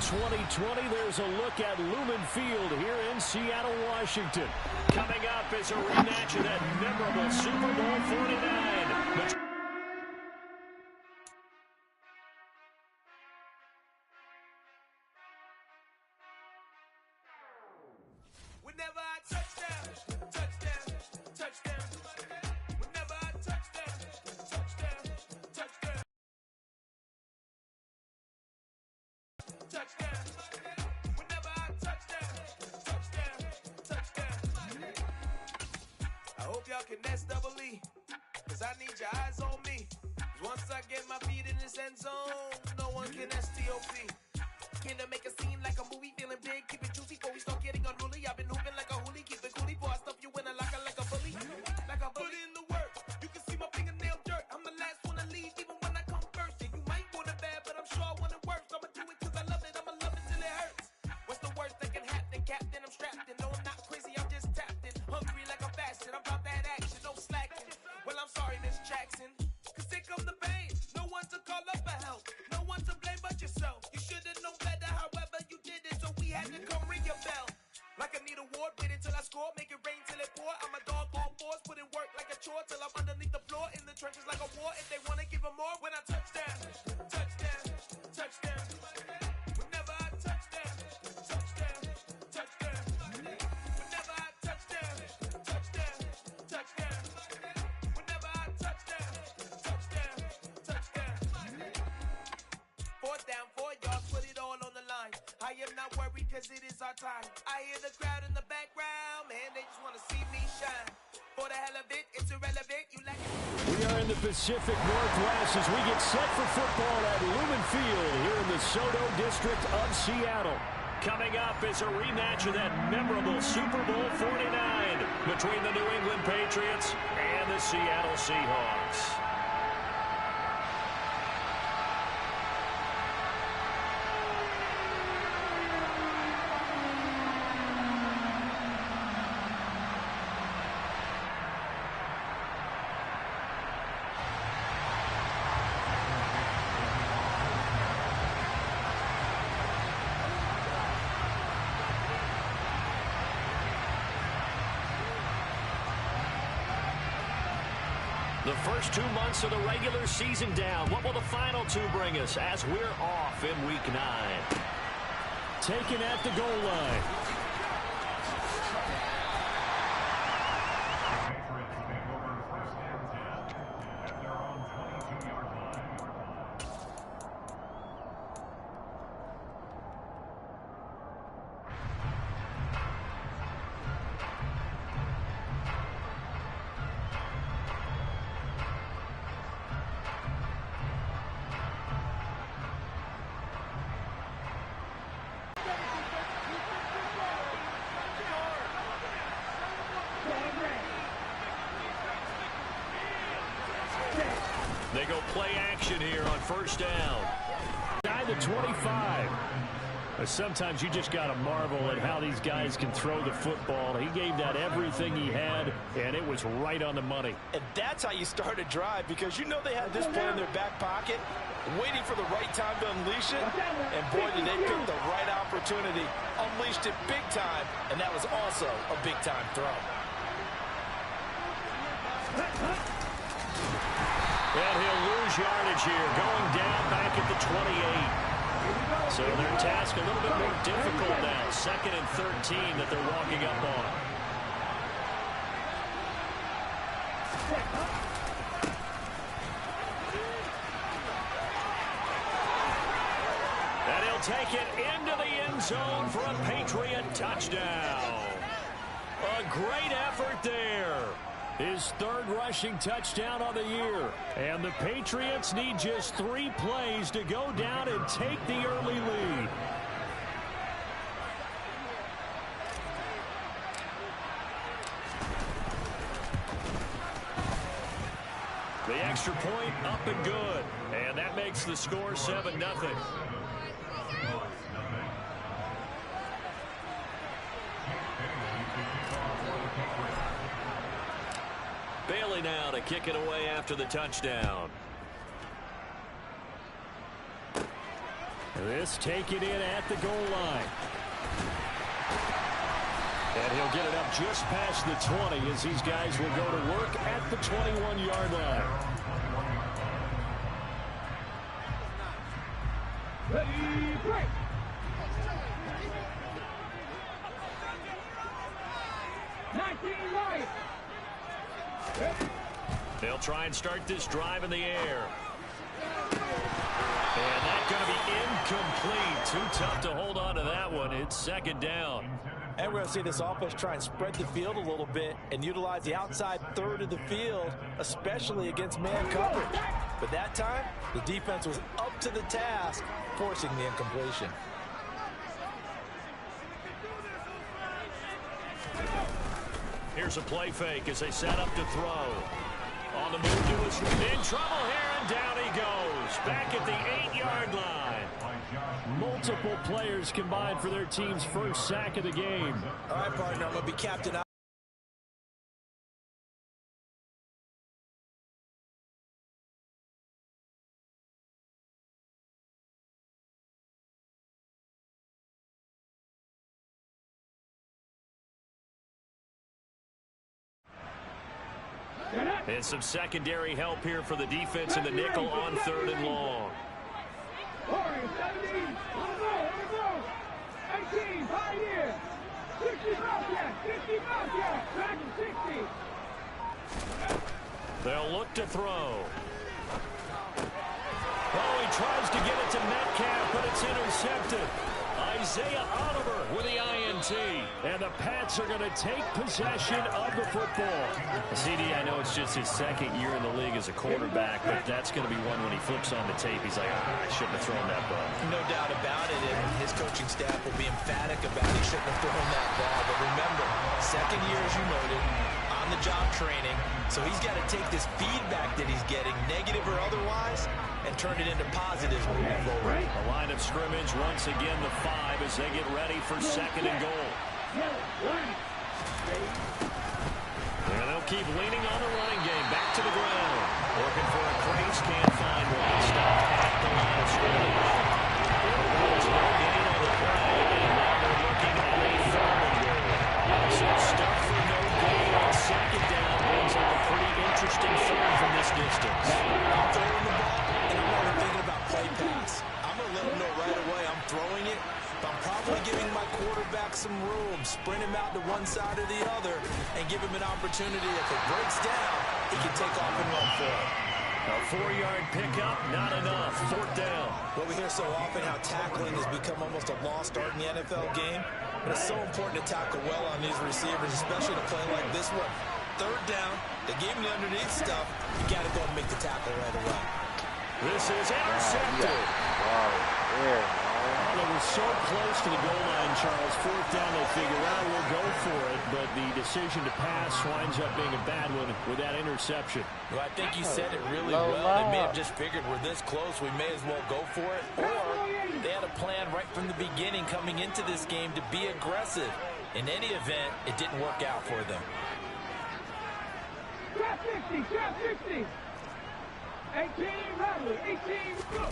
2020, there's a look at Lumen Field here in Seattle, Washington. Coming up is a rematch of that memorable Super Bowl 49. Whenever I touchdown, touchdown, touchdown. Whenever I touchdown, touchdown, touchdown. Touchdown. Whenever I touchdown, touchdown, touchdown. I hope y'all can nest double E, cause I need your eyes on me. 'Cause once I get my feet in this end zone, no one can STOP. Can I make a scene like a movie, feeling big, keep it juicy before we start getting unruly. I've been hooping like a hoolie, keep it coolie before I stuff you in a locker like a bully. Like a bully in the work, you can see my fingernail dirt. I'm the last one to leave, even when I come first. And you might want it bad, but I'm sure I want it worse. I'ma do it cause I love it, I'ma love it till it hurts. What's the worst that can happen, Captain? I'm strapped in, no I'm not crazy, I'm just tapped in. Hungry like I'm fasting, I'm about that action, no slacking. Well I'm sorry Miss Jackson, cause here come the pain. No one to call up for help, no one to blame but yourself. You should've known better, however you did it, so we had to come ring your bell. Like I need a award, wait until I score, make it rain till it pour. I'm a dog on fours, put in work like a chore till I'm underneath the floor, in the trenches like a war. If they wanna give 'em more, when I touchdown, touchdown, touchdown. Whenever I touchdown, touchdown, touchdown. Whenever I touchdown, touchdown, touchdown. Whenever I touchdown, touchdown, touchdown. Fourth down, 4 yards, put it all on the line. I am not worried cause it is our time. I hear the crowd in the background, man, they just wanna see me shine. For the hell of it, it's irrelevant, you like it. We are in the Pacific Northwest as we get set for football at Lumen Field here in the SoDo district of Seattle. Coming up is a rematch of that memorable Super Bowl 49 between the New England Patriots and the Seattle Seahawks. The first 2 months of the regular season down. What will the final 2 bring us as we're off in Week 9? Taken at the goal line. They go play action here on first down. Guy the 25. Sometimes you just got to marvel at how these guys can throw the football. He gave that everything he had, and it was right on the money. And that's how you start a drive, because you know they had this play in their back pocket, waiting for the right time to unleash it. And boy, did they pick the right opportunity. Unleashed it big time, and that was also a big-time throw. And he'll lose yardage here, going down back at the 28. So their task a little bit more difficult now. 2nd and 13 that they're walking up on. And he'll take it into the end zone for a Patriot touchdown. A great effort there. His 3rd rushing touchdown of the year. And the Patriots need just 3 plays to go down and take the early lead. The extra point up and good. And that makes the score 7-0. Bailey now to kick it away after the touchdown. This taken in at the goal line. And he'll get it up just past the 20 as these guys will go to work at the 21-yard line. Ready, break. They'll try and start this drive in the air. And that's going to be incomplete. Too tough to hold on to that one. It's second down. And we're going to see this offense try and spread the field a little bit and utilize the outside third of the field, especially against man coverage. But that time, the defense was up to the task, forcing the incompletion. Here's a play fake as they set up to throw. On the move to his in trouble here, and down he goes. Back at the 8-yard line. Multiple players combined for their team's first sack of the game. All right, partner, I'm going to be captain out. And some secondary help here for the defense in the nickel on 3rd and long. 17, on the road, 18, Pioneer, 60 Bobcat, 50 Bobcat, back to 60. They'll look to throw. Oh, he tries to get it to Metcalf, but it's intercepted. Isaiah Oliver with the INT. And the Pats are going to take possession of the football. CD, I know it's just his second year in the league as a quarterback, but that's going to be one when he flips on the tape. He's like, I shouldn't have thrown that ball. No doubt about it, and his coaching staff will be emphatic about he shouldn't have thrown that ball. But remember, second year, as you noted, on-the-job training, so he's got to take this feedback that he's getting, negative or otherwise, and turn it into positives moving forward. The line of scrimmage once again the 5 as they get ready for 2nd and goal. And they'll keep leaning on the running game. Back to the ground. Looking for a crease, can't find one. Stopped at the line of scrimmage. There's no gain on the play, and now they're looking at a 3rd and goal. So stuck for no gain on 2nd down. Brings up a pretty interesting third from this distance. I'm throwing the ball, and I'm not thinking about play pass. I'm going to let him know right away I'm throwing it, but I'm probably giving my quarterback some room, sprint him out to one side or the other, and give him an opportunity. If it breaks down, he can take off and run for it. A 4-yard pickup, not enough. 4th down. Well, we hear so often how tackling has become almost a lost art in the NFL game, but it's so important to tackle well on these receivers, especially to play like this one. 3rd down, they gave him the underneath stuff. You got to go and make the tackle right away. This is intercepted. They were so close to the goal line, Charles. 4th down, they figure out we'll go for it, but the decision to pass winds up being a bad one with that interception. Well, I think you said it really well. They may have just figured we're this close, we may as well go for it. Or they had a plan right from the beginning coming into this game to be aggressive. In any event, it didn't work out for them. Trap 60, 18, Rattler, 18, go.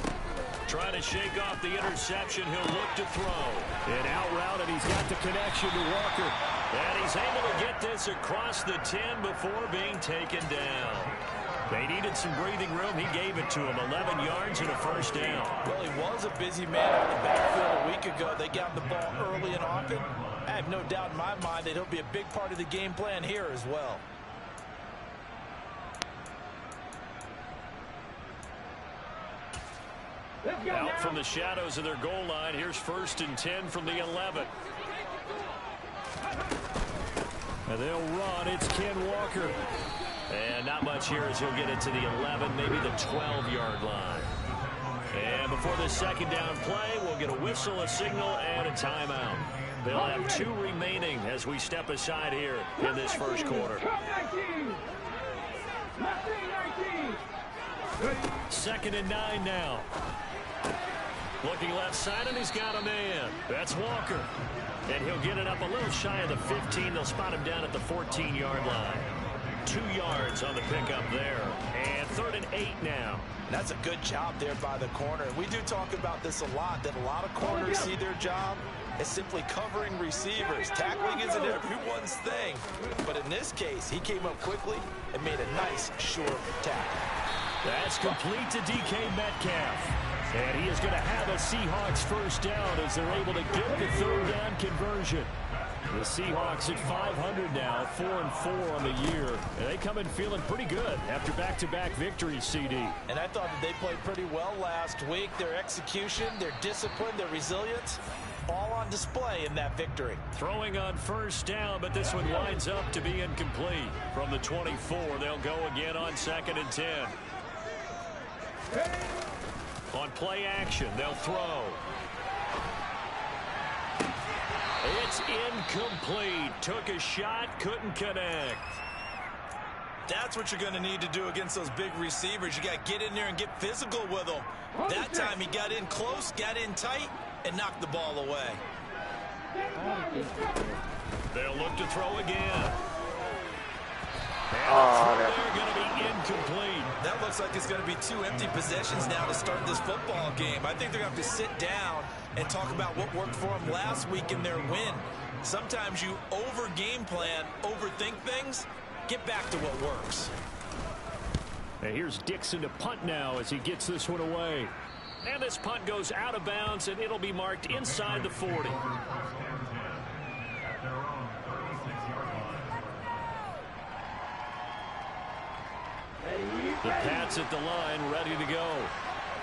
Trying to shake off the interception, he'll look to throw. And out route, and he's got the connection to Walker. And he's able to get this across the 10 before being taken down. They needed some breathing room. He gave it to him. 11 yards and a 1st down. Well, he was a busy man out in the backfield a week ago. They got the ball early and often. I have no doubt in my mind that he'll be a big part of the game plan here as well. Out from the shadows of their goal line. Here's 1st and 10 from the 11. And they'll run. It's Ken Walker. And not much here as he'll get it to the 11, maybe the 12-yard line. And before this 2nd down play, we'll get a whistle, a signal, and a timeout. They'll have 2 remaining as we step aside here in this 1st quarter. 2nd and 9 now. Looking left side, and he's got a man. That's Walker. And he'll get it up a little shy of the 15. They'll spot him down at the 14-yard line. 2 yards on the pickup there. And 3rd and 8 now. That's a good job there by the corner. We do talk about this a lot, that a lot of corners see their job as simply covering receivers. Tackling isn't everyone's thing. But in this case, he came up quickly and made a nice, short tackle. That's complete to DK Metcalf. And he is going to have a Seahawks first down as they're able to get the 3rd down conversion. The Seahawks at 500 now, 4-4 on the year. And they come in feeling pretty good after back-to-back victories, CD. And I thought that they played pretty well last week. Their execution, their discipline, their resilience, all on display in that victory. Throwing on first down, but this one winds up to be incomplete. From the 24, they'll go again on 2nd and 10. On play action, they'll throw. It's incomplete. Took a shot, couldn't connect. That's what you're going to need to do against those big receivers. You got to get in there and get physical with them. That time he got in close, got in tight, and knocked the ball away. They'll look to throw again. And they're going to be incomplete. That looks like it's going to be 2 empty possessions now to start this football game. I think they're going to have to sit down and talk about what worked for them last week in their win. Sometimes you over-game plan, overthink things. Get back to what works. And here's Dixon to punt now as he gets this one away. And this punt goes out of bounds, and it'll be marked inside the 40. The Pats at the line, ready to go.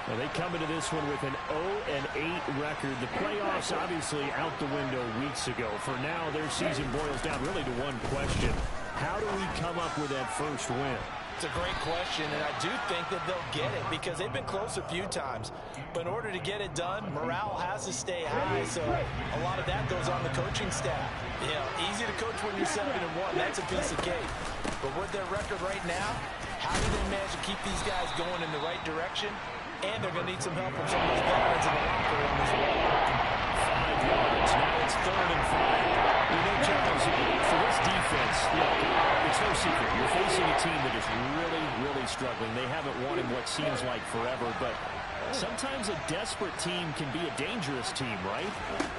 Now they come into this one with an 0-8 record. The playoffs obviously out the window weeks ago. For now, their season boils down really to one question. How do we come up with that first win? It's a great question, and I do think that they'll get it because they've been close a few times. But in order to get it done, morale has to stay high, so a lot of that goes on the coaching staff. You know, easy to coach when you're 7-1. That's a piece of cake. But with their record right now, how do they manage to keep these guys going in the right direction? And they're going to need some help from some of those veterans in the locker room as well. 5 yards. Now it's 3rd and 5. You know, Charles, for this defense, look, it's no secret. You're facing a team that is really, really struggling. They haven't won in what seems like forever, but sometimes a desperate team can be a dangerous team, right?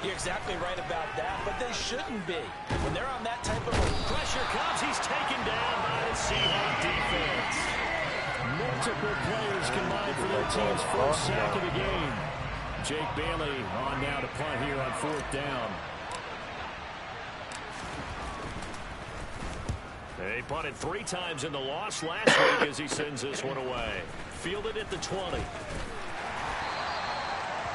You're exactly right about that, but they shouldn't be. When they're on that type of pressure comes, he's taken down by the Seahawk defense. Multiple players combined for their team's first sack of the game. Jake Bailey on now to punt here on 4th down. They punted 3 times in the loss last week as he sends this one away. Fielded at the 20.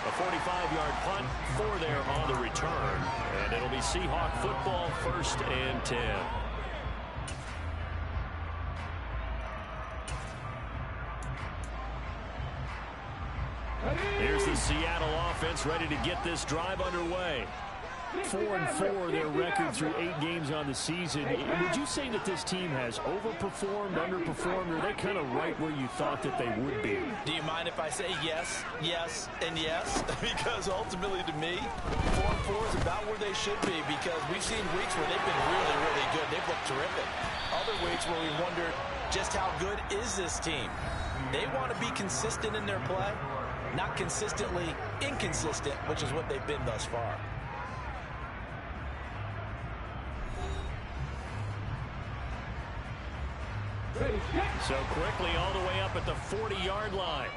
A 45-yard punt, 4 there on the return. And it'll be Seahawk football, 1st and 10. Here's the Seattle offense ready to get this drive underway. 4-4 their record through 8 games on the season. Would you say that this team has overperformed, underperformed, or are they kind of right where you thought that they would be? Do you mind if I say yes, yes, and yes? Because ultimately to me, 4-4 is about where they should be because we've seen weeks where they've been really, really good. They've looked terrific. Other weeks where we wondered just how good is this team? They want to be consistent in their play, not consistently inconsistent, which is what they've been thus far. So quickly all the way up at the 40-yard line.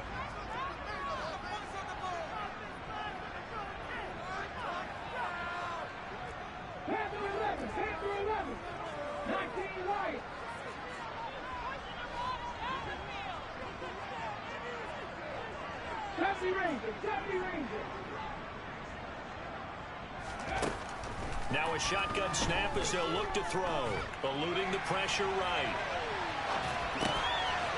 Panther 11, Panther 11, 19 right. Chelsea Ranger, Chelsea Ranger. Now a shotgun snap as they'll look to throw. Eluding the pressure right.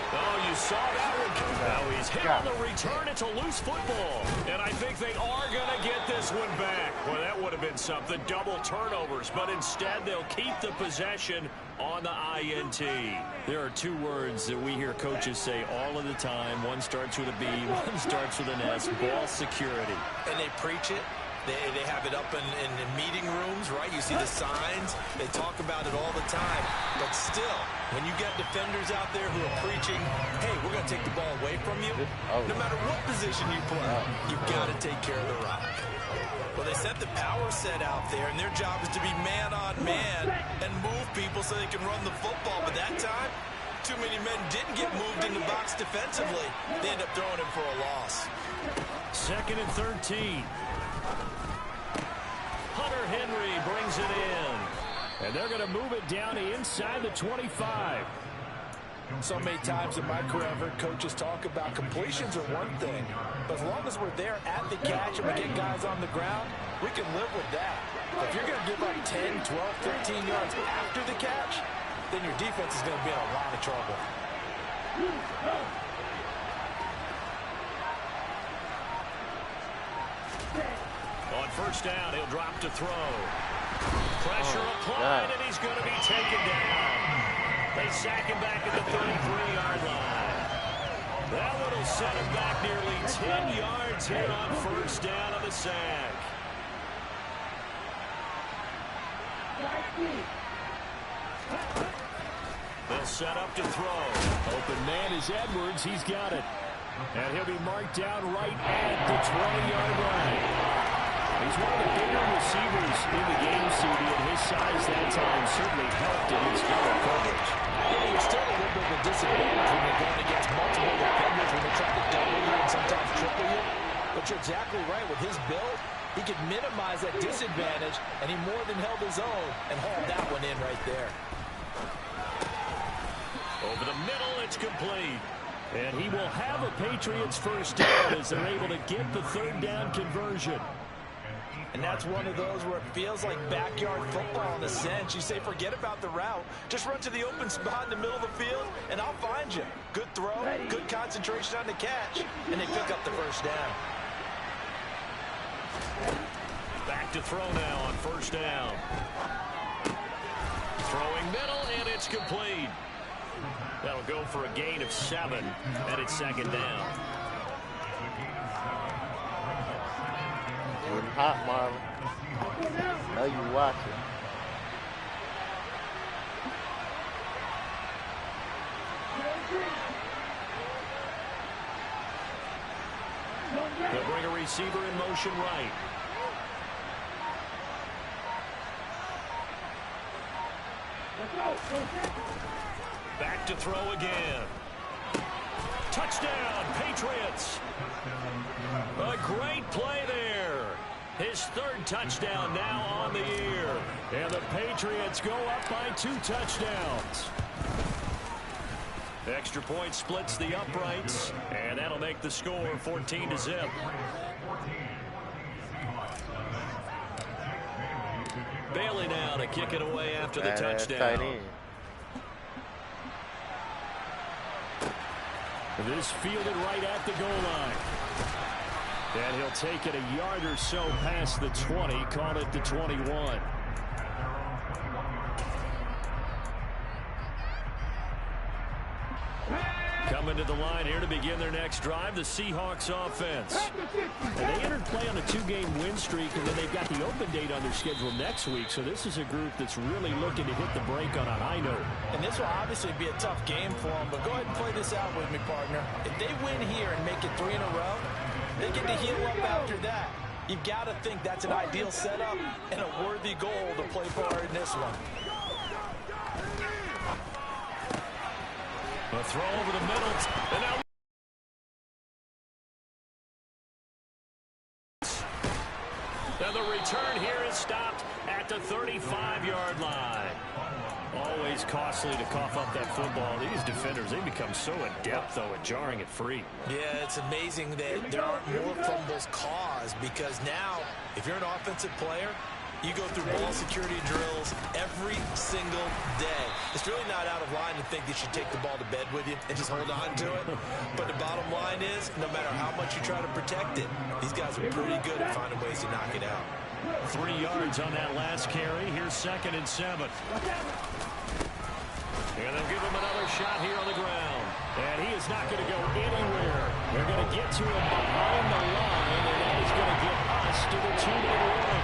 Oh, you saw that one. Now he's hit on the return. It's a loose football. And I think they are going to get this one back. Well, that would have been something. Double turnovers. But instead, they'll keep the possession on the INT. There are 2 words that we hear coaches say all of the time. One starts with a B, one starts with an S. Ball security. And they preach it, They have it up in meeting rooms, right? You see the signs. They talk about it all the time. But still, when you get defenders out there who are preaching, hey, we're going to take the ball away from you, no matter what position you play, you've got to take care of the rock. Well, they sent the power set out there, and their job is to be man-on-man and move people so they can run the football. But that time, too many men didn't get moved in the box defensively. They end up throwing him for a loss. 2nd and 13. Hunter Henry brings it in. And they're going to move it down inside the 25. So many times in my career, I've heard coaches talk about completions are one thing. But as long as we're there at the catch and we get guys on the ground, we can live with that. But if you're going to give up 10, 12, 13 yards after the catch, then your defense is going to be in a lot of trouble. On 1st down, he'll drop to throw. Pressure applied, and he's going to be taken down. They sack him back at the 33-yard line. That one will set him back nearly 10 yards here on 1st down of the sack. They'll set up to throw. Open man is Edwards. He's got it. And he'll be marked down right at the 20-yard line. He's one of the bigger receivers in the game, CD, and his size that time certainly helped against double coverage. Yeah, you're still a little bit of a disadvantage when you're going against multiple defenders when they're trying to double you and sometimes triple you. But you're exactly right. With his build, he could minimize that disadvantage, and he more than held his own and hauled that one in right there. Over the middle, it's complete. And he will have a Patriots 1st down as they're able to get the 3rd down conversion. And that's one of those where it feels like backyard football in a sense. You say, forget about the route. Just run to the open spot in the middle of the field, and I'll find you. Good throw, good concentration on the catch, and they pick up the 1st down. Back to throw now on 1st down. Throwing middle, and it's complete. That'll go for a gain of 7, and it's 2nd down. Getting hot, Marlon. Know you watching. They'll bring a receiver in motion right. Back to throw again. Touchdown, Patriots. A great play there. His 3rd touchdown now on the year. And the Patriots go up by 2 touchdowns. Extra point splits the uprights, and that'll make the score 14-0. Bailey now to kick it away after the touchdown. This fielded right at the goal line. And he'll take it a yard or so past the 20, call it the 21. Coming to the line here to begin their next drive, the Seahawks offense. And they entered play on a 2-game win streak, and then they've got the open date on their schedule next week. So this is a group that's really looking to hit the break on a high note. And this will obviously be a tough game for them, but go ahead and play this out with me, partner. If they win here and make it 3 in a row, they get to heal up after that. You've got to think that's an ideal setup and a worthy goal to play for in this one. A throw over the middle. And now and the return here is stopped at the 35-yard line. Always costly to cough up that football. These defenders, they become so adept, though, at jarring it free. Yeah, it's amazing that there aren't more fumbles caused, because now, if you're an offensive player, you go through ball security drills every single day. It's really not out of line to think that you take the ball to bed with you and just hold on to it. But the bottom line is, no matter how much you try to protect it, these guys are pretty good at finding ways to knock it out. 3 yards on that last carry. Here's 2nd and 7. And they'll give him another shot here on the ground. And he is not going to go anywhere. They're going to get to him behind the line, and that is going to get us rest of the 2-minute warning.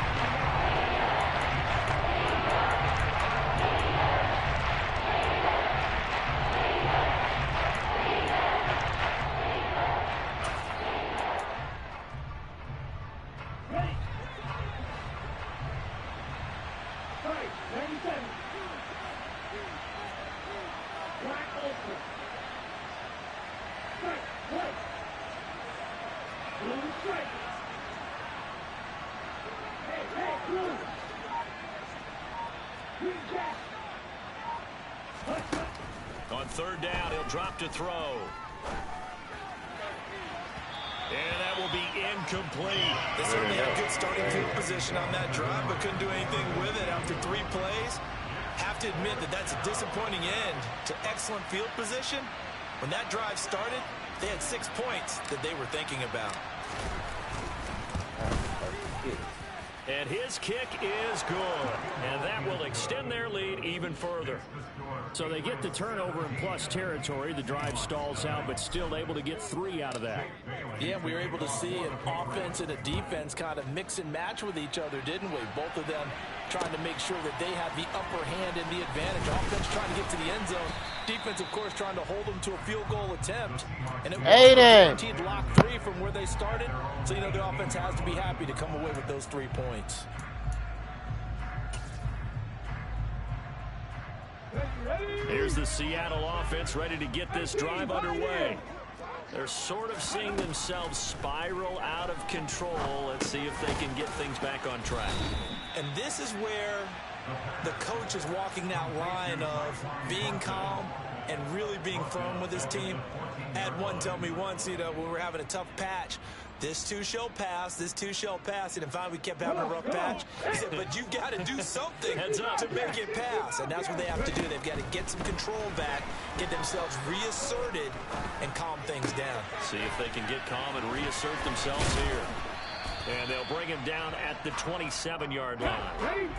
On third down, he'll drop to throw. And that will be incomplete. They certainly had good starting field position on that drive, but couldn't do anything with it after 3 plays. Have to admit that that's a disappointing end to excellent field position. When that drive started, they had 6 points that they were thinking about. And his kick is good. And that will extend their lead even further. So they get the turnover in plus territory. The drive stalls out, but still able to get 3 out of that. Yeah, we were able to see an offense and a defense kind of mix and match with each other, didn't we? Both of them trying to make sure that they have the upper hand and the advantage. Offense trying to get to the end zone. Defense, of course, trying to hold them to a field goal attempt. And it was a guaranteed lock 3 from where they started. So, you know, the offense has to be happy to come away with those 3 points. Here's the Seattle offense ready to get this drive underway. They're sort of seeing themselves spiral out of control. Let's see if they can get things back on track. And this is where the coach is walking that line of being calm and really being firm with his team. I had one tell me once, you know, when we were having a tough patch, this too shall pass, this too shall pass. And finally we kept having a rough patch. He said, but you got to do something to make it pass. And that's what they have to do. They've got to get some control back, get themselves reasserted, and calm things down. See if they can get calm and reassert themselves here. And they'll bring him down at the 27-yard line.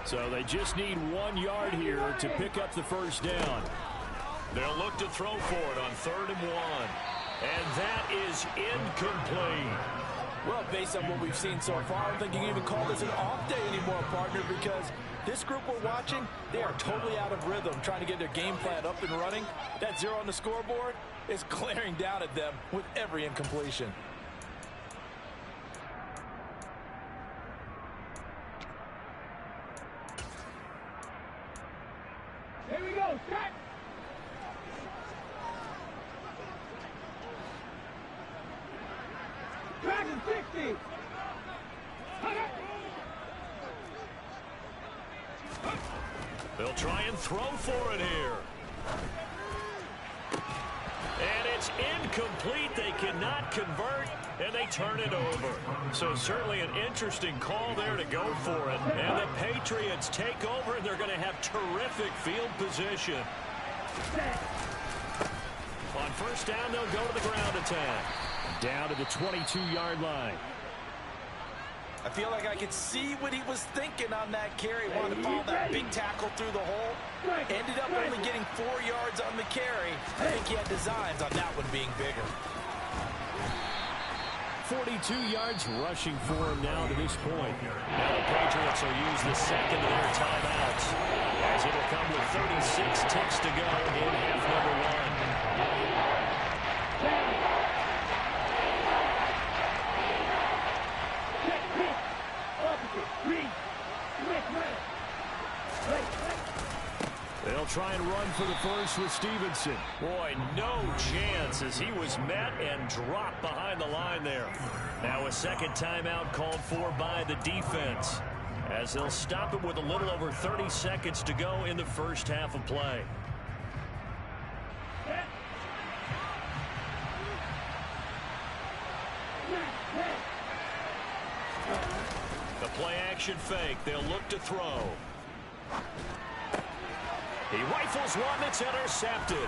So they just need 1 yard here to pick up the first down. They'll look to throw for it on 3rd and 1. And that is incomplete. Well, based on what we've seen so far, I don't think you can even call this an off day anymore, partner, because this group we're watching, they are totally out of rhythm, trying to get their game plan up and running. That 0 on the scoreboard is glaring down at them with every incompletion. Here we go, set. Dragon 60. They'll try and throw for it here. And it's incomplete. They cannot convert, and they turn it over. So certainly an interesting call there to go for it. And the Patriots take over, and they're going to have terrific field position. On first down, they'll go to the ground attack. Down to the 22-yard line. I feel like I could see what he was thinking on that carry. Wanted to follow that big tackle through the hole. Ended up only getting 4 yards on the carry. I think he had designs on that one being bigger. 42 yards rushing for him now to this point. Now the Patriots will use the second of their timeouts, as it'll come with 36 ticks to go in half number 1. They'll try and run for the first with Stevenson. Boy, no chance as he was met and dropped behind the line there. Now a second timeout called for by the defense, as they'll stop it with a little over 30 seconds to go in the first half of play. The play action fake. They'll look to throw. He rifles one that's intercepted.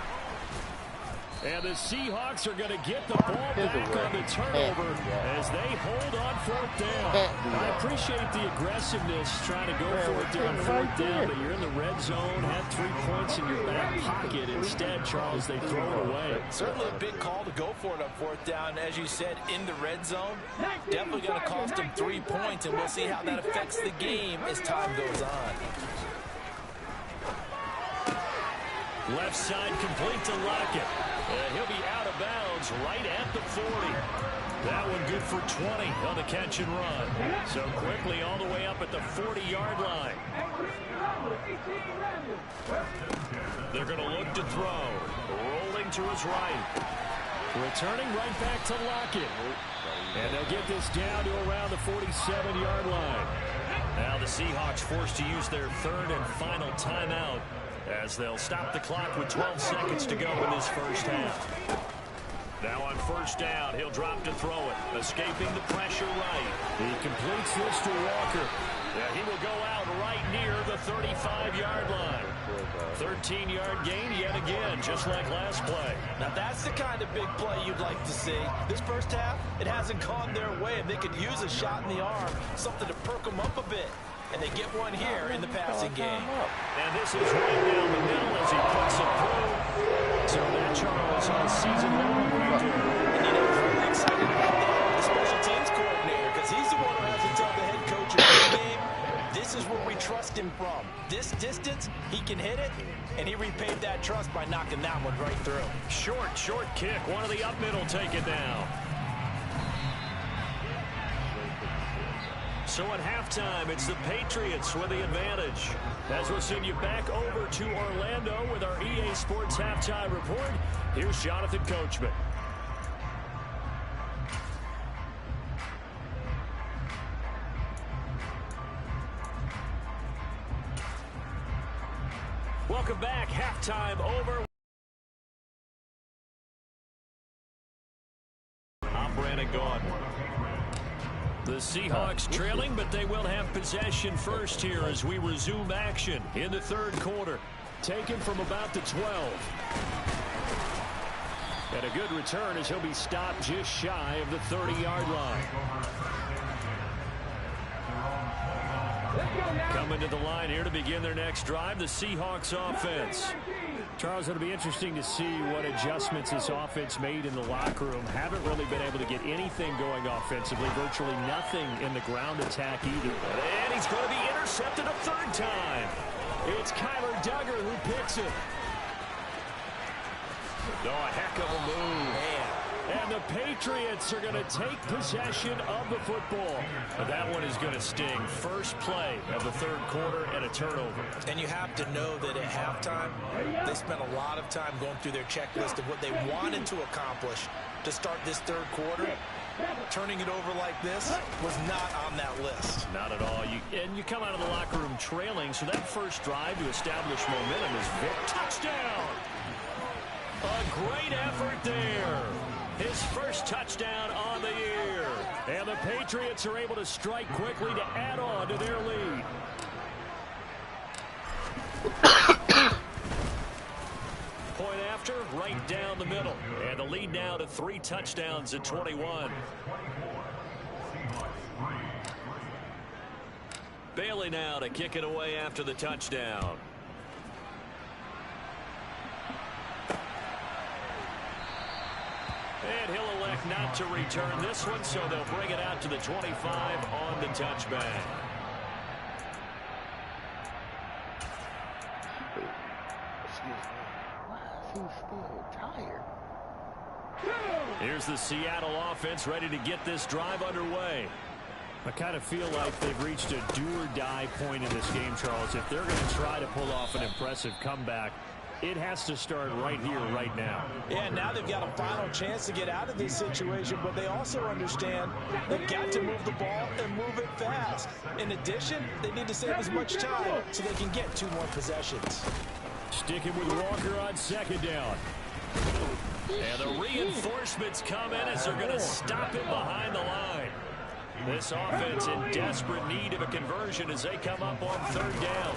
And the Seahawks are going to get the ball back on the turnover as they hold on fourth down. I appreciate the aggressiveness trying to go for it on fourth down, but you're in the red zone, had 3 points in your back pocket. Instead, Charles, they throw it away. Certainly a big call to go for it on fourth down. As you said, in the red zone, definitely going to cost them 3 points, and we'll see how that affects the game as time goes on. Left side complete to Lockett. He'll be out of bounds right at the 40. That one good for 20 on the catch and run. So quickly all the way up at the 40-yard line. They're going to look to throw. Rolling to his right. Returning right back to Lockett. And they'll get this down to around the 47-yard line. Now the Seahawks forced to use their third and final timeout, as they'll stop the clock with 12 seconds to go in this first half. Now on first down, he'll drop to throw it, escaping the pressure right. He completes this to Walker. Yeah, he will go out right near the 35-yard line. 13-yard gain yet again, just like last play. Now that's the kind of big play you'd like to see. This first half, it hasn't gone their way, and they could use a shot in the arm, something to perk them up a bit. And they get one here in the passing game. And this is right down the middle as he puts it through. So that, Charles, all season long. And you know, I'm really excited about the special teams coordinator, because he's the one who has to tell the head coach of the game, this is where we trust him from. This distance, he can hit it, and he repaid that trust by knocking that one right through. Short kick. One of the up middle take it down. So at halftime, it's the Patriots with the advantage. As we'll send you back over to Orlando with our EA Sports Halftime Report, here's Jonathan Coachman. Welcome back. Halftime over. I'm Brandon Gaudin. The Seahawks trailing, but they will have possession first here as we resume action in the third quarter. Taken from about the 12. And a good return as he'll be stopped just shy of the 30-yard line. Coming to the line here to begin their next drive, the Seahawks offense. Charles, it'll be interesting to see what adjustments this offense made in the locker room. Haven't really been able to get anything going offensively. Virtually nothing in the ground attack either. And he's going to be intercepted a third time. It's Kyler Duggar who picks it. Oh, a heck of a move. And the Patriots are going to take possession of the football. But that one is going to sting. First play of the third quarter and a turnover. And you have to know that at halftime, they spent a lot of time going through their checklist of what they wanted to accomplish to start this third quarter. Turning it over like this was not on that list. Not at all. You come out of the locker room trailing, so that first drive to establish momentum is touchdown. A great effort there. His first touchdown on the year. And the Patriots are able to strike quickly to add on to their lead. Point after, right down the middle. And the lead now to 3 touchdowns at 21. Bailey now to kick it away after the touchdown. And he'll elect not to return this one, so they'll bring it out to the 25 on the touchback. Excuse me. Why is he still tired? Here's the Seattle offense ready to get this drive underway. I kind of feel like they've reached a do-or-die point in this game, Charles. If they're going to try to pull off an impressive comeback, it has to start right here, right now. Yeah, now they've got a final chance to get out of this situation, but they also understand they've got to move the ball and move it fast. In addition, they need to save as much time so they can get 2 more possessions. Sticking with Walker on second down. And the reinforcements come in as they're going to stop him behind the line. This offense in desperate need of a conversion as they come up on third down.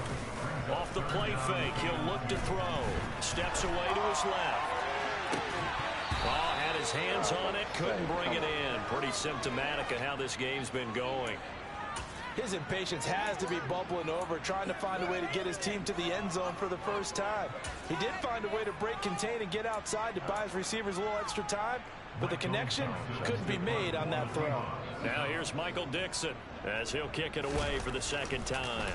Off the play fake, he'll look to throw. Steps away to his left. Oh, had his hands on it, couldn't bring it in. Pretty symptomatic of how this game's been going. His impatience has to be bubbling over, trying to find a way to get his team to the end zone for the first time. He did find a way to break contain and get outside to buy his receivers a little extra time, but the connection couldn't be made on that throw. Now here's Michael Dixon as he'll kick it away for the second time.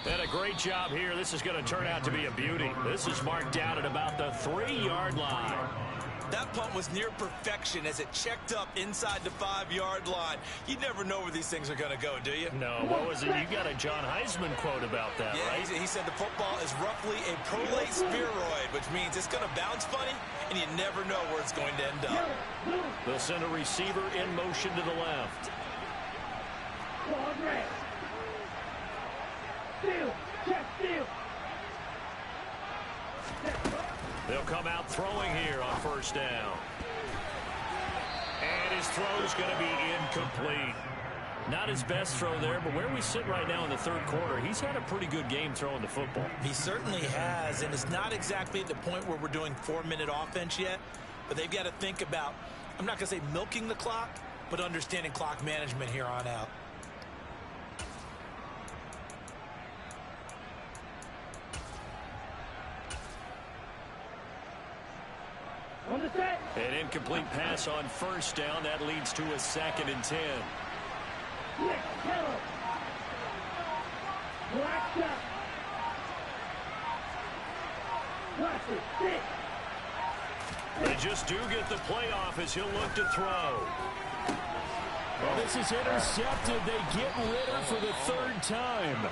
And a great job here. This is going to turn out to be a beauty. This is marked down at about the 3-yard line. That punt was near perfection as it checked up inside the 5-yard line. You never know where these things are going to go, do you? No, what was it? You got a John Heisman quote about that, right? He said the football is roughly a prolate spheroid, which means it's going to bounce funny, and you never know where it's going to end up. They'll send a receiver in motion to the left. They'll come out throwing here on first down. And his throw's going to be incomplete. Not his best throw there, but where we sit right now in the third quarter, he's had a pretty good game throwing the football. He certainly has, and it's not exactly at the point where we're doing 4-minute offense yet, but they've got to think about, I'm not going to say milking the clock, but understanding clock management here on out. An incomplete pass on first down. That leads to a 2nd and 10. They just do get the playoff as he'll look to throw. Well, this is intercepted. They get Ritter for the 3rd time.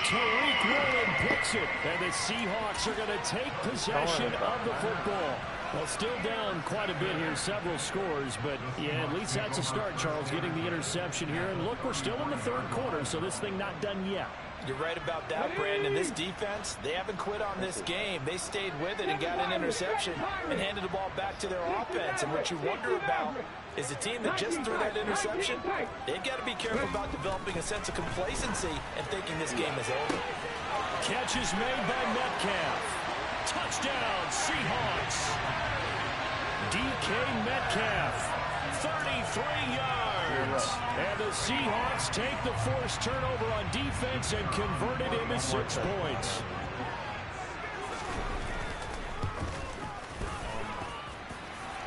Tariq Woolen picks it, and the Seahawks are going to take possession of the football. Well, still down quite a bit here, several scores, but yeah, at least that's a start, Charles, getting the interception here. And look, we're still in the third quarter, so this thing not done yet. You're right about that, Brandon. This defense, they haven't quit on this game. They stayed with it and got an interception and handed the ball back to their offense. And what you wonder about is the team that just threw that interception, they've got to be careful about developing a sense of complacency and thinking this game is over. Catch is made by Metcalf. Touchdown, Seahawks. DK Metcalf, 33 yards. And the Seahawks take the forced turnover on defense and convert it into 6 points.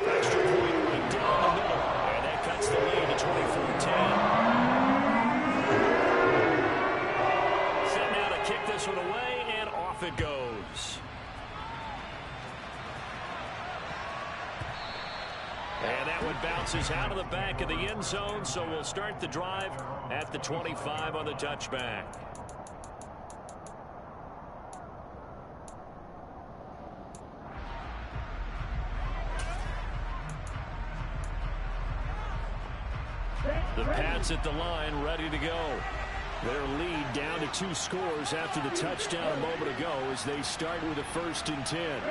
Extra point right down the middle. And that cuts the lead to 24-10. Set now to kick this one away, and off it goes. And that one bounces out of the back of the end zone, so we'll start the drive at the 25 on the touchback. The Pats at the line, ready to go. Their lead down to 2 scores after the touchdown a moment ago as they start with a 1st and 10.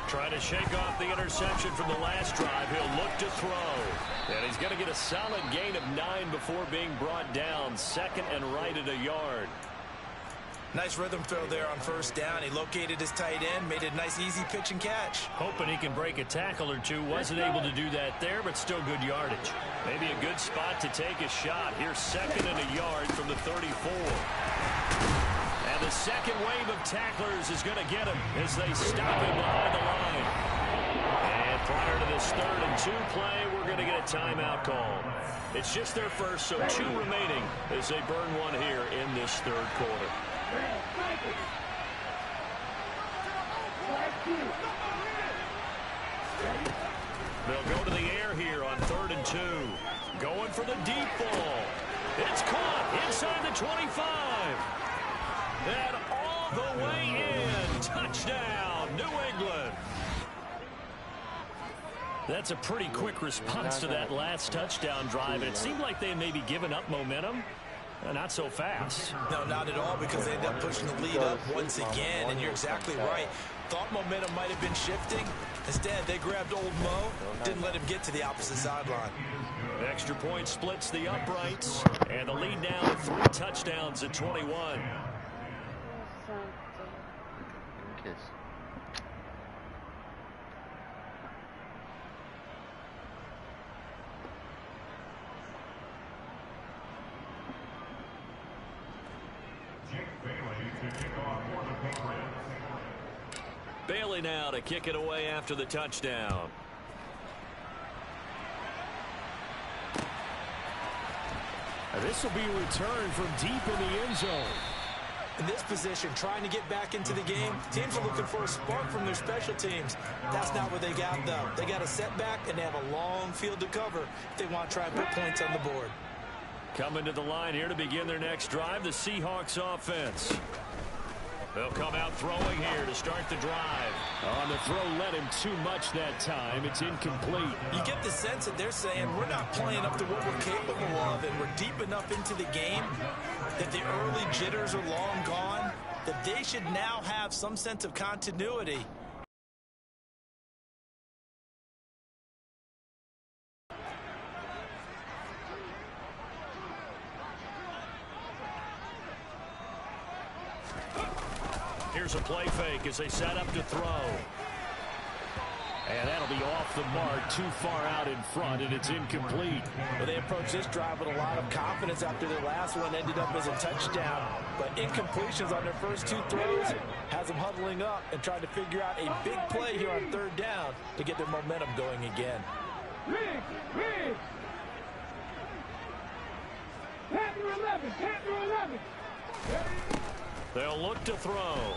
Trying to shake off the interception from the last drive. He'll look to throw. And he's going to get a solid gain of 9 before being brought down. 2nd and right at a yard. Nice rhythm throw there on first down. He located his tight end, made a nice easy pitch and catch. Hoping he can break a tackle or two. Wasn't able to do that there, but still good yardage. Maybe a good spot to take a shot. Here's 2nd and a yard from the 34. And the second wave of tacklers is going to get him as they stop him behind the line. And prior to this 3rd and 2 play, we're going to get a timeout call. It's just their first, so 2 remaining as they burn one here in this third quarter. They'll go to the air here on 3rd and 2. Going for the deep ball. It's caught inside the 25. And all the way in. Touchdown, New England. That's a pretty quick response to that last touchdown drive. And it seemed like they may be giving up momentum. Not so fast. No, not at all, because they ended up pushing the lead up once again. And you're exactly right. Thought momentum might have been shifting. Instead, they grabbed old Mo, didn't let him get to the opposite sideline. Extra point splits the uprights, and the lead now at 3 touchdowns at 21. Kiss. Bailey now to kick it away after the touchdown. This will be a return from deep in the end zone. In this position, trying to get back into the game, teams are looking for a spark from their special teams. That's not what they got, though. They got a setback, and they have a long field to cover if they want to try and put points on the board. Coming to the line here to begin their next drive, the Seahawks offense. They'll come out throwing here to start the drive. On the throw, led him too much that time. It's incomplete. You get the sense that they're saying we're not playing up to what we're capable of, and we're deep enough into the game that the early jitters are long gone, that they should now have some sense of continuity. Here's a play fake as they set up to throw. And that'll be off the mark, too far out in front, and it's incomplete. Well, they approached this drive with a lot of confidence after their last one ended up as a touchdown. But incompletions on their first 2 throws has them huddling up and trying to figure out a big play here on 3rd down to get their momentum going again. Riggs! Panther 11, Panther 11. They'll look to throw.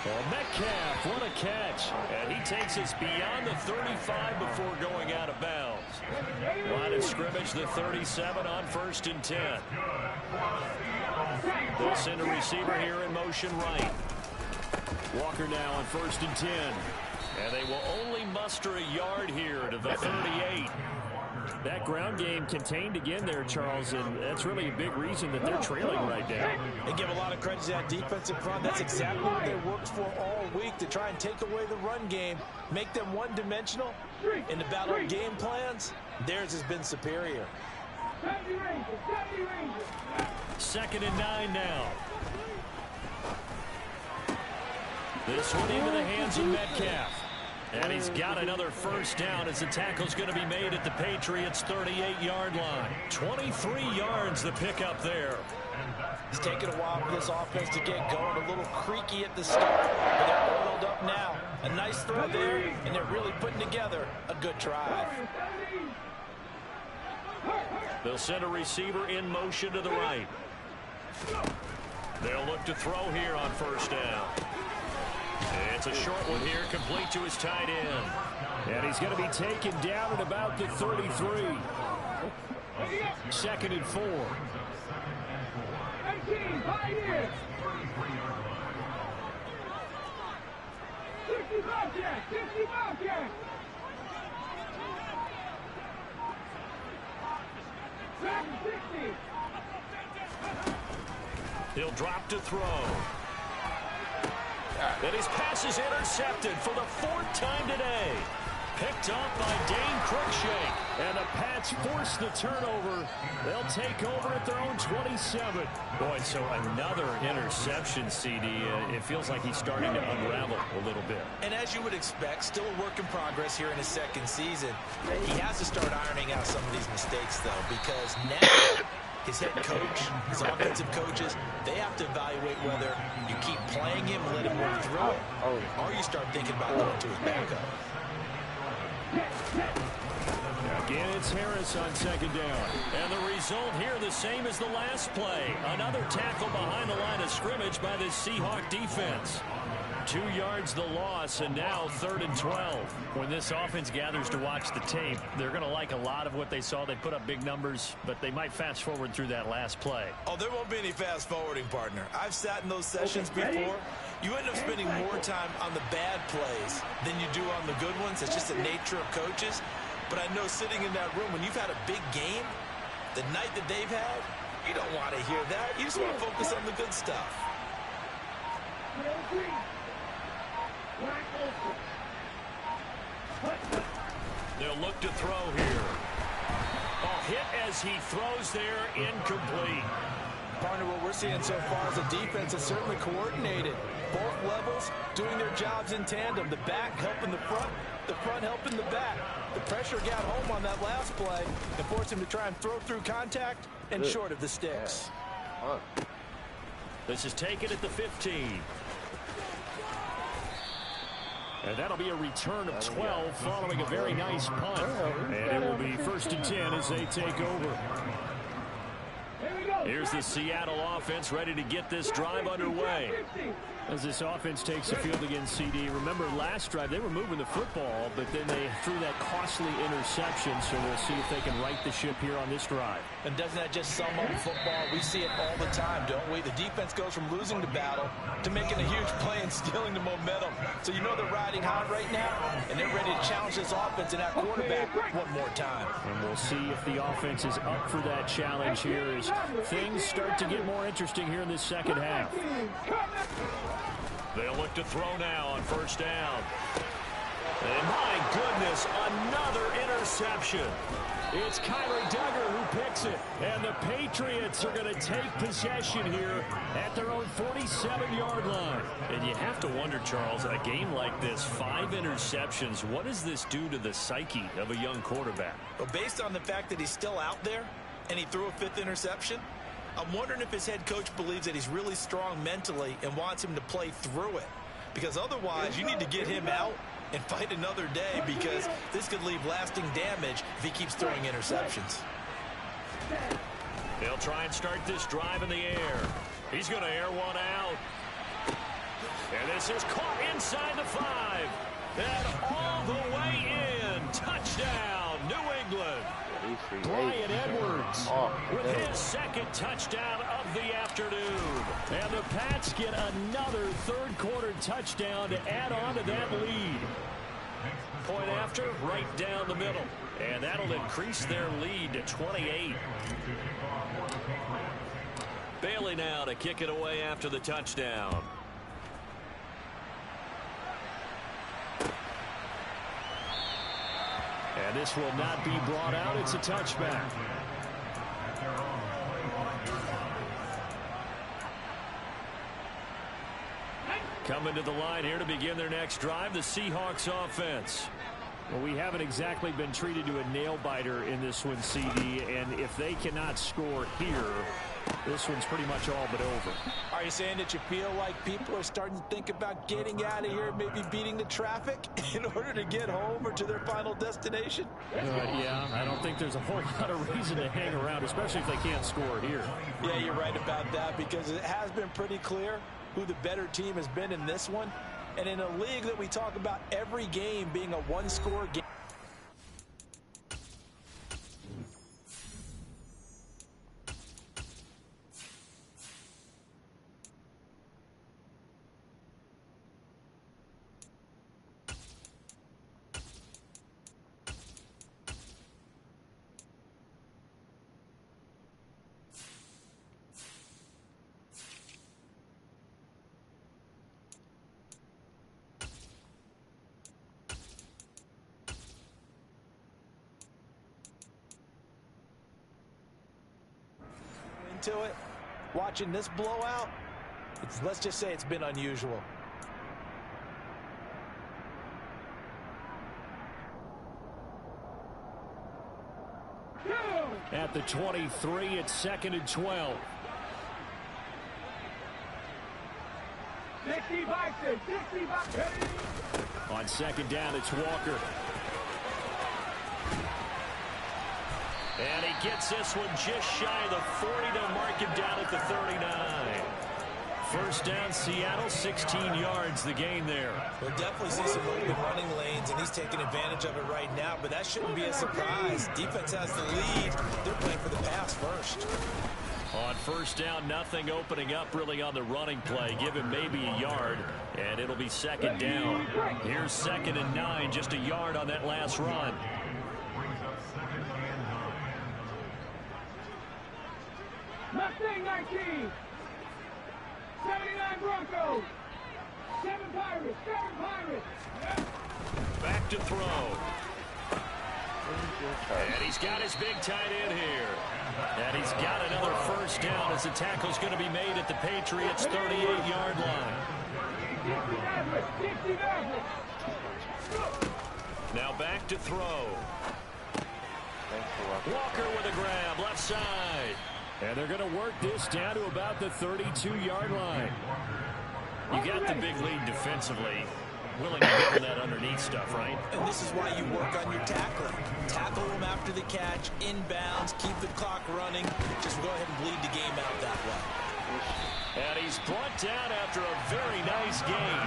Well, Metcalf, what a catch. And he takes us beyond the 35 before going out of bounds. Line of scrimmage, the 37 on 1st and 10. They'll send a receiver here in motion right. Walker now on 1st and 10. And they will only muster a yard here to the 38. That ground game contained again there, Charles, and that's really a big reason that they're trailing right now. They give a lot of credit to that defensive front. That's exactly what they worked for all week, to try and take away the run game, make them one-dimensional. In the battle of game plans, theirs has been superior. 2nd and 9 now. This one into the hands of Metcalf. And he's got another 1st down as the tackle's going to be made at the Patriots' 38-yard line. 23 yards the pickup there. It's taken a while for this offense to get going. A little creaky at the start, but they're oiled up now. A nice throw there, and they're really putting together a good drive. They'll send a receiver in motion to the right. They'll look to throw here on 1st down. It's a short one here, complete to his tight end. And he's going to be taken down at about the 33. 2nd and 4. 18, Pioneers. 60 Bobcats, 60 Bobcats. Second 60. He'll drop to throw. And his pass is intercepted for the 4th time today. Picked off by Dane Cruikshank. And the Pats force the turnover. They'll take over at their own 27. Boy, so another interception, CD. It feels like he's starting to unravel a little bit. And as you would expect, still a work in progress here in his 2nd season. He has to start ironing out some of these mistakes, though, because now his head coach, his offensive coaches, they have to evaluate whether you keep playing him and let him work through it, or you start thinking about going to his backup. Again, it's Harris on 2nd down. And the result here the same as the last play. Another tackle behind the line of scrimmage by this Seahawk defense. 2 yards the loss, and now 3rd and 12. When this offense gathers to watch the tape, they're going to like a lot of what they saw. They put up big numbers, but they might fast forward through that last play. Oh, there won't be any fast forwarding, partner. I've sat in those sessions before. You end up spending more time on the bad plays than you do on the good ones. It's just the nature of coaches. But I know sitting in that room, when you've had a big game, the night that they've had, you don't want to hear that. You just want to focus on the good stuff. They'll look to throw here. A hit as he throws there, incomplete. Partner, what we're seeing so far is a defense that's certainly coordinated. Both levels doing their jobs in tandem. The back helping the front helping the back. The pressure got home on that last play and forced him to try and throw through contact and short of the sticks. This is taken at the 15. And that'll be a return of 12 following a very nice punt. And it will be 1st and 10 as they take over. Here's the Seattle offense ready to get this drive underway. As this offense takes the field against CD, remember last drive they were moving the football, but then they threw that costly interception, so we'll see if they can right the ship here on this drive. And doesn't that just sum up football? We see it all the time, don't we? The defense goes from losing the battle to making a huge play and stealing the momentum. So you know they're riding high right now, and they're ready to challenge this offense and that quarterback one more time. And we'll see if the offense is up for that challenge here as things start to get more interesting here in this second half. They'll look to throw now on 1st down. And my goodness, another interception. It's Kyler Duggar who picks it. And the Patriots are going to take possession here at their own 47-yard line. And you have to wonder, Charles, a game like this, 5 interceptions, what does this do to the psyche of a young quarterback? Well, based on the fact that he's still out there and he threw a 5th interception, I'm wondering if his head coach believes that he's really strong mentally and wants him to play through it. Because otherwise, you need to get him out and fight another day, because this could leave lasting damage if he keeps throwing interceptions. They'll try and start this drive in the air. He's going to air one out. And this is caught inside the 5. And all the way in. Touchdown, New England. Bryan Edwards with his 2nd touchdown of the afternoon. And the Pats get another 3rd quarter touchdown to add on to that lead. Point after, right down the middle. And that'll increase their lead to 28. Bailey now to kick it away after the touchdown. And this will not be brought out. It's a touchback. Coming to the line here to begin their next drive, the Seahawks offense. Well, we haven't exactly been treated to a nail-biter in this one, CD, and if they cannot score here, this one's pretty much all but over. Are you saying that you feel like people are starting to think about getting out of here, maybe beating the traffic in order to get home or to their final destination? Yeah, I don't think there's a whole lot of reason to hang around, especially if they can't score here. Yeah, you're right about that, because it has been pretty clear who the better team has been in this one. And in a league that we talk about every game being a one-score game. To it, watching this blowout, let's just say it's been unusual. At the 23, it's 2nd and 12. 60 boxes, 60 boxes. On 2nd down, it's Walker. And he gets this one just shy of the 40 to mark him down at the 39. 1st down, Seattle, 16 yards, the gain there. We'll definitely see some open running lanes, and he's taking advantage of it right now, but that shouldn't be a surprise. Defense has the lead. They're playing for the pass first. On 1st down, nothing opening up really on the running play. Give him maybe a yard, and it'll be 2nd down. Here's 2nd and 9, just a yard on that last run. Mustang 19. 79 Broncos. Seven Pirates. Back to throw. And he's got his big tight end here. And he's got another first down as the tackle's going to be made at the Patriots' 38-yard line. Now back to throw. Walker with a grab, left side. And they're going to work this down to about the 32-yard line. You got the big lead defensively. Willing to give them that underneath stuff, right? And this is why you work on your tackling. Tackle them after the catch, inbounds, keep the clock running. Just go ahead and bleed the game out that way. And he's brought down after a very nice gain.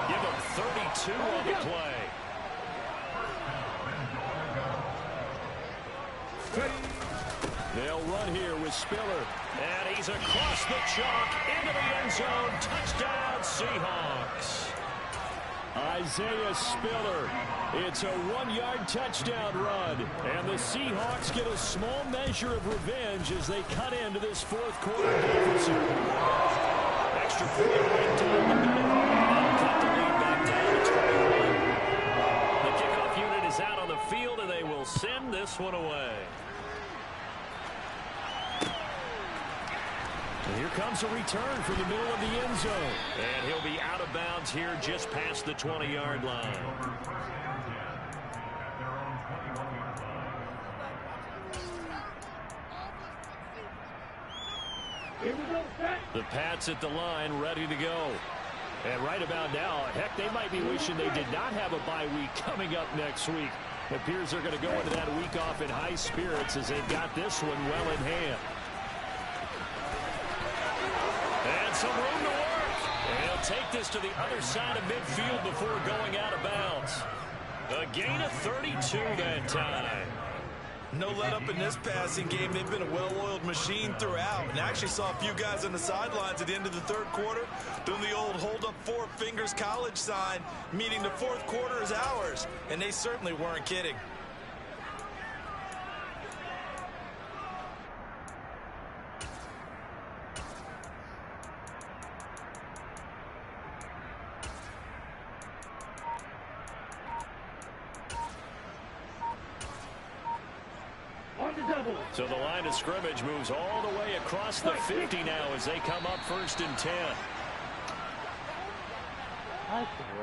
Give him 32 on the play. They'll run here with Spiller. And he's across the chalk into the end zone. Touchdown, Seahawks. Isaiah Spiller. It's a 1-yard touchdown run. And the Seahawks get a small measure of revenge as they cut into this fourth quarter deficit. Extra point right down the middle. And cut the lead back down to 21. The kickoff unit is out on the field, and they will send this one away. And here comes a return from the middle of the end zone. And he'll be out of bounds here just past the 20-yard line. The Pats at the line, ready to go. And right about now, heck, they might be wishing they did not have a bye week coming up next week. It appears they're going to go into that week off in high spirits as they've got this one well in hand. And some room to work. And he'll take this to the other side of midfield before going out of bounds. A gain of 32 that time. No let up in this passing game. They've been a well-oiled machine throughout. And I actually saw a few guys on the sidelines at the end of the third quarter doing the old hold up 4 fingers college sign, meaning the fourth quarter is ours. And they certainly weren't kidding. So the line of scrimmage moves all the way across the 50 now as they come up 1st and 10.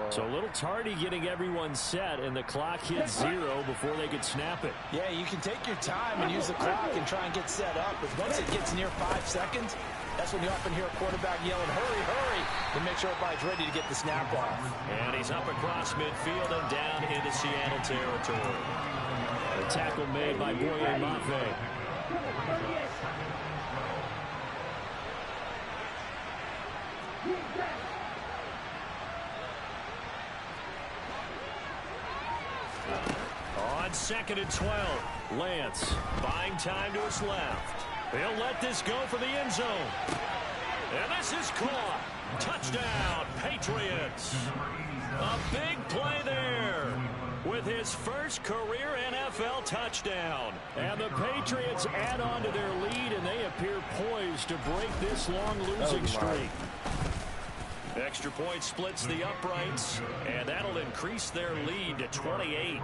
So a little tardy getting everyone set, and the clock hits 0 before they could snap it. Yeah, you can take your time and use the clock and try and get set up. But once it gets near 5 seconds, that's when you often hear a quarterback yelling, hurry, hurry, to make sure everybody's ready to get the snap off. And he's up across midfield and down into Seattle territory. A tackle made by Boye Mafe. On 2nd and 12, Lance buying time to his left. He'll let this go for the end zone. And this is caught. Touchdown, Patriots. A big play there with his first career NFL touchdown. And the Patriots add on to their lead, and they appear poised to break this long losing streak. Extra point splits the uprights, and that'll increase their lead to 28.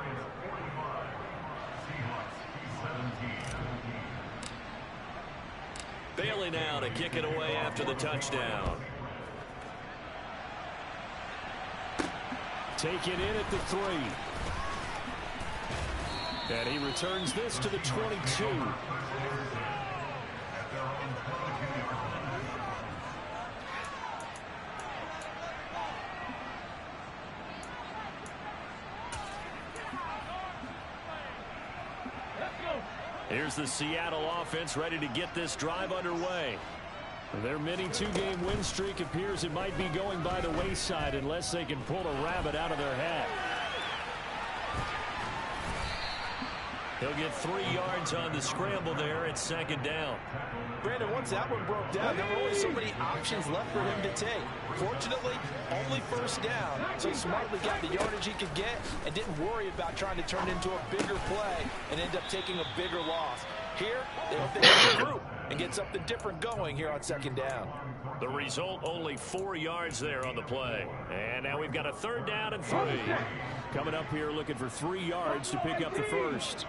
Bailey now to kick it away after the touchdown. Take it in at the 3. And he returns this to the 22. Here's the Seattle offense ready to get this drive underway. Their mini 2-game win streak appears it might be going by the wayside unless they can pull a rabbit out of their hat. He'll get 3 yards on the scramble there at 2nd down. Brandon, once that one broke down, there were only so many options left for him to take. Fortunately, only 1st down, so he smartly got the yardage he could get and didn't worry about trying to turn it into a bigger play and end up taking a bigger loss. Here, they hope they can regroup and get something different going here on second down. The result, only 4 yards there on the play. And now we've got a 3rd down and 3. Coming up here looking for 3 yards to pick up the first.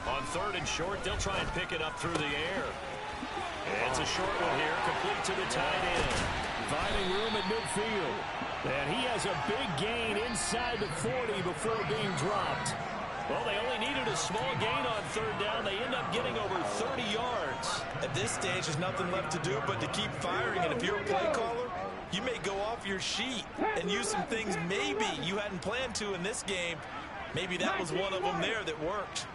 On 3rd and short, they'll try and pick it up through the air. It's a short one here, complete to the tight end. Finding room at midfield. And he has a big gain inside the 40 before being dropped. Well, they only needed a small gain on 3rd down. They end up getting over 30 yards. At this stage, there's nothing left to do but to keep firing. And if you're a play caller, you may go off your sheet and use some things maybe you hadn't planned to in this game. Maybe that was one of them there that worked.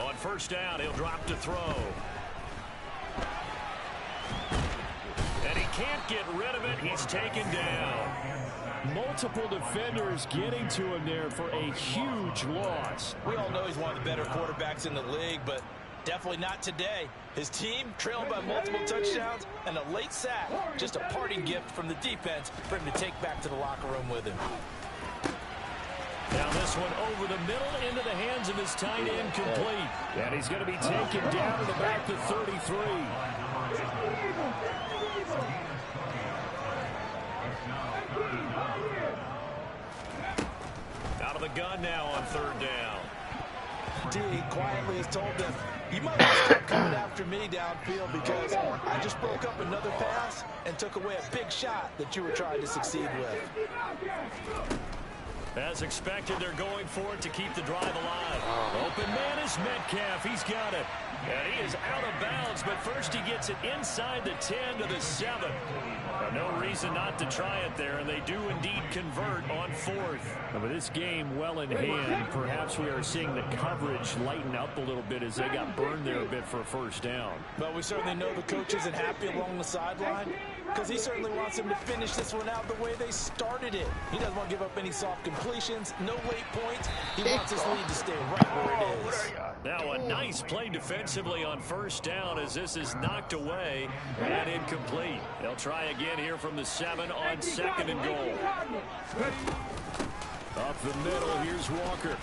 On 1st down, he'll drop to throw. And he can't get rid of it. He's taken down. Multiple defenders getting to him there for a huge loss. We all know he's one of the better quarterbacks in the league, but definitely not today. His team trailed by multiple touchdowns and a late sack. Just a parting gift from the defense for him to take back to the locker room with him. Now this one over the middle into the hands of his tight end, complete. And he's going to be taken down at about the 33. Out of the gun now on 3rd down. D quietly has told them, you might want to start coming after me downfield because I just broke up another pass and took away a big shot that you were trying to succeed with. As expected, they're going for it to keep the drive alive. Open man is Metcalf. He's got it. And he is out of bounds, but first he gets it inside the 10 to the 7. No reason not to try it there, and they do indeed convert on 4th. With this game well in hand, perhaps we are seeing the coverage lighten up a little bit as they got burned there a bit for a 1st down. But we certainly know the coach isn't happy along the sideline because he certainly wants them to finish this one out the way they started it. He doesn't want to give up any soft completions, no late points. He wants his lead to stay right where it is. Now a nice play defensively on 1st down as this is knocked away and incomplete. They'll try again here from the 7 on 2nd and goal. Up the middle, here's Walker.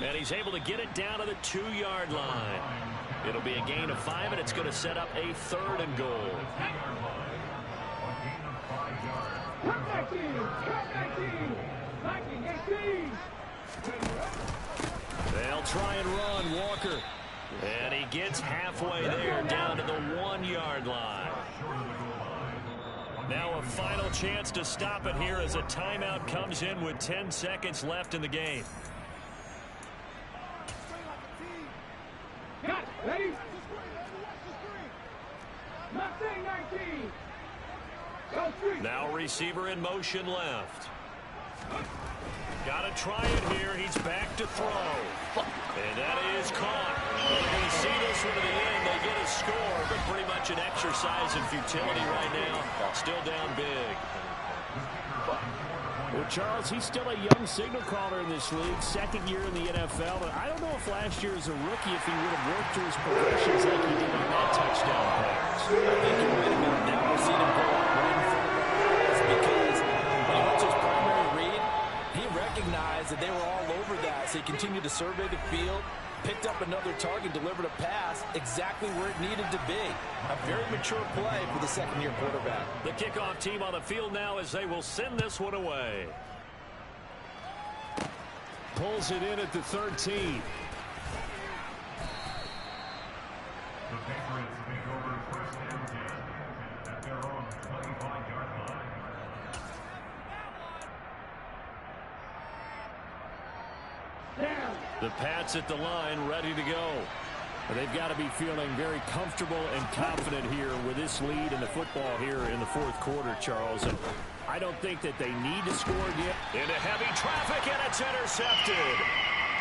And he's able to get it down to the 2-yard line. It'll be a gain of 5, and it's going to set up a 3rd and goal. They'll try and run Walker. And he gets halfway there down to the 1-yard line. Now a final chance to stop it here as a timeout comes in with 10 seconds left in the game. Ready? Now receiver in motion left. Got to try it here. He's back to throw. And that is caught. They're going to see this one to the end. They get a score, but pretty much an exercise in futility right now. Still down big. Well, Charles, he's still a young signal caller in this league, 2nd year in the NFL. But I don't know if last year as a rookie, if he would have worked through his progressions like he did on that touchdown pass. I think you're right about that. We've seen him go out right in front of our eyes because when he went to his primary read, he recognized that they were all over that, so he continued to survey the field, picked up another target, delivered a pass exactly where it needed to be. A very mature play for the 2nd-year quarterback. The kickoff team on the field now as they will send this one away. Pulls it in at the 13. The Patriots take over 1st and 10 at their own 25-yard line. The Pats at the line, ready to go. They've got to be feeling very comfortable and confident here with this lead in the football here in the 4th quarter, Charles. And I don't think that they need to score again. Into heavy traffic, and it's intercepted.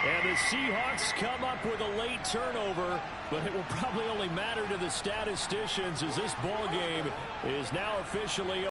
And the Seahawks come up with a late turnover, but it will probably only matter to the statisticians as this ball game is now officially over.